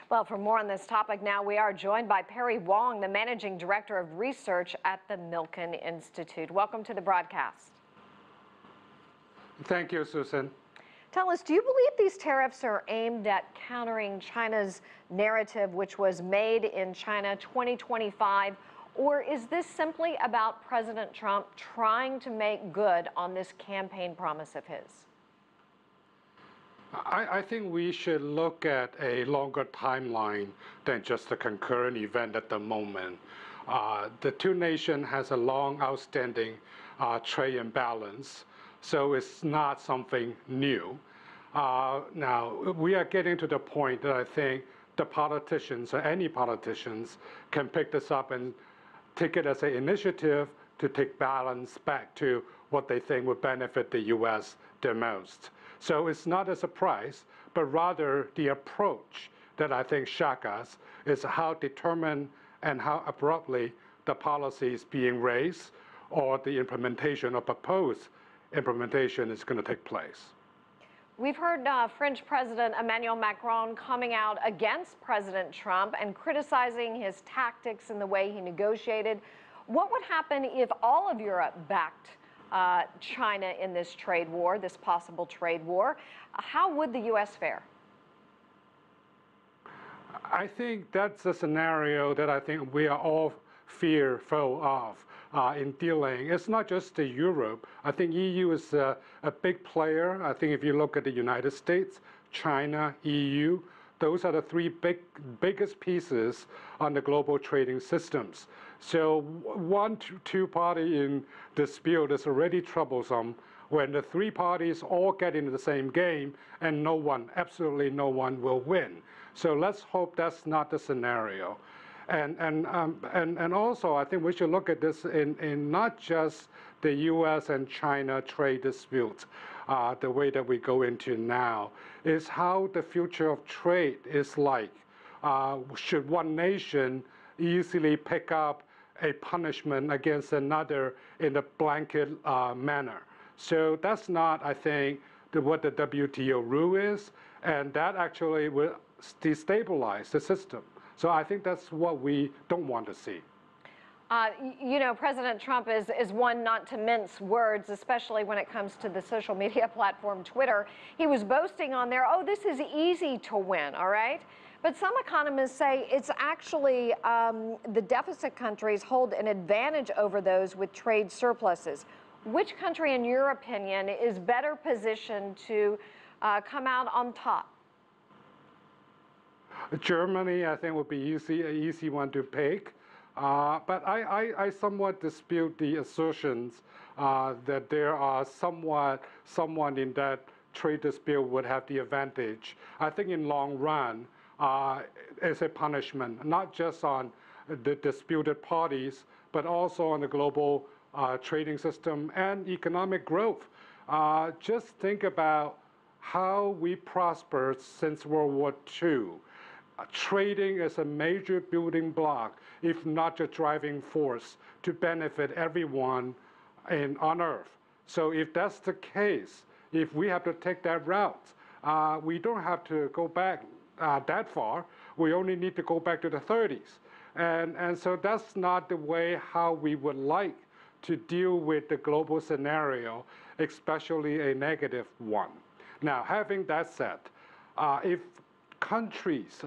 Well, for more on this topic now, we are joined by Perry Wong, the Managing Director of Research at the Milken Institute. Welcome to the broadcast. Thank you, Susan. Tell us, do you believe these tariffs are aimed at countering China's narrative, which was made in China 2025, or is this simply about President Trump trying to make good on this campaign promise of his? I think we should look at a longer timeline than just a concurrent event at the moment. The two nations has a long outstanding trade imbalance, so it's not something new. Now, we are getting to the point that I think the politicians, or any politicians, can pick this up and take it as an initiative to take balance back to what they think would benefit the U.S. the most. So it's not a surprise, but rather the approach that I think shocks us is how determined and how abruptly the policy is being raised or the implementation or proposed implementation is going to take place. We've heard French President Emmanuel Macron coming out against President Trump and criticizing his tactics and the way he negotiated. What would happen if all of Europe backed China in this trade war, this possible trade war? How would the U.S. fare? I think that's a scenario that I think we are all fearful of in dealing. It's not just the Europe. I think EU is a big player. I think if you look at the United States, China, EU, those are the three biggest pieces on the global trading systems. So one, two party in dispute is already troublesome when the three parties all get into the same game and no one, absolutely no one will win. So let's hope that's not the scenario. And also I think we should look at this in not just the US and China trade dispute, the way that we go into now, is how the future of trade is like. Should one nation easily pick up a punishment against another in a blanket manner? So that's not, I think, what the WTO rule is, and that actually will destabilize the system. So I think that's what we don't want to see. You know, President Trump is one not to mince words, especially when it comes to the social media platform Twitter. He was boasting on there, oh, this is easy to win, all right? But some economists say it's actually the deficit countries hold an advantage over those with trade surpluses. Which country, in your opinion, is better positioned to come out on top? Germany, I think, would be an easy one to pick. But I somewhat dispute the assertions that there are someone in that trade dispute would have the advantage. I think in long run, as a punishment, not just on the disputed parties, but also on the global trading system and economic growth. Just think about how we prospered since World War II. Trading is a major building block, if not the driving force, to benefit everyone on Earth. So if that's the case, if we have to take that route, we don't have to go back that far. We only need to go back to the 30s. And so that's not the way how we would like to deal with the global scenario, especially a negative one. Now, having that said, if countries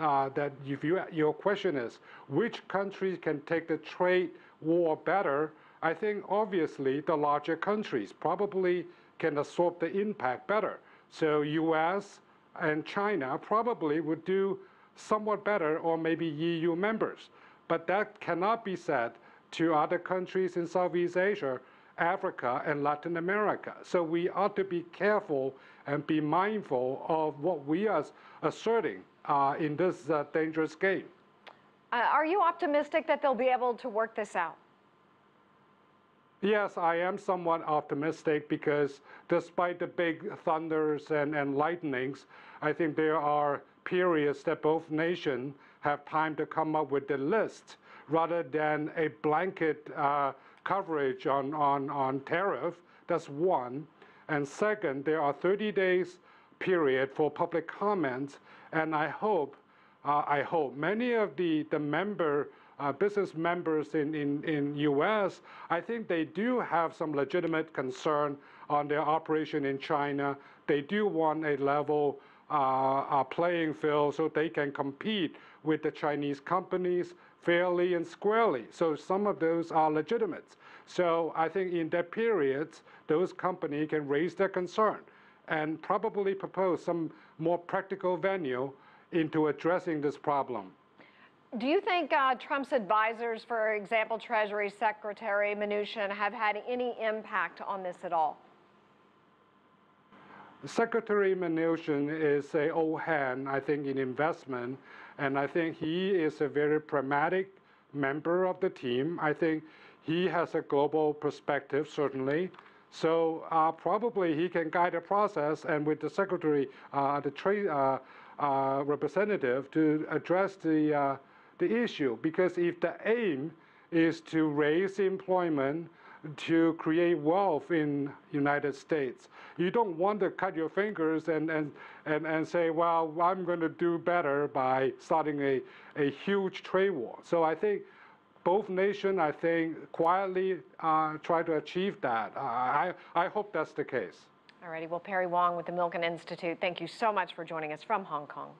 your question is, which countries can take the trade war better? I think obviously the larger countries probably can absorb the impact better. So US and China probably would do somewhat better, or maybe EU members. But that cannot be said to other countries in Southeast Asia, Africa, and Latin America. So we ought to be careful and be mindful of what we are asserting in this dangerous game. Are you optimistic that they'll be able to work this out? Yes, I am somewhat optimistic because despite the big thunders and lightnings, I think there are periods that both nations have time to come up with the list rather than a blanket coverage on tariff. That's one. And second, there are 30 days period for public comments, and I hope I hope. Many of the business members in U.S., I think they do have some legitimate concern on their operation in China. They do want a level playing field so they can compete with the Chinese companies fairly and squarely. So some of those are legitimate. So I think in that period, those companies can raise their concern and probably propose some more practical venue into addressing this problem. Do you think Trump's advisors, for example, Treasury Secretary Mnuchin, have had any impact on this at all? Secretary Mnuchin is an old hand, I think, in investment, and I think he is a very pragmatic member of the team. I think he has a global perspective, certainly. So probably he can guide the process, and with the secretary, the trade representative, to address the issue. Because if the aim is to raise employment, to create wealth in United States, you don't want to cut your fingers and say, well, I'm going to do better by starting a huge trade war. So I think both nations, I think, quietly try to achieve that. I hope that's the case. All righty. Well, Perry Wong with the Milken Institute, thank you so much for joining us from Hong Kong.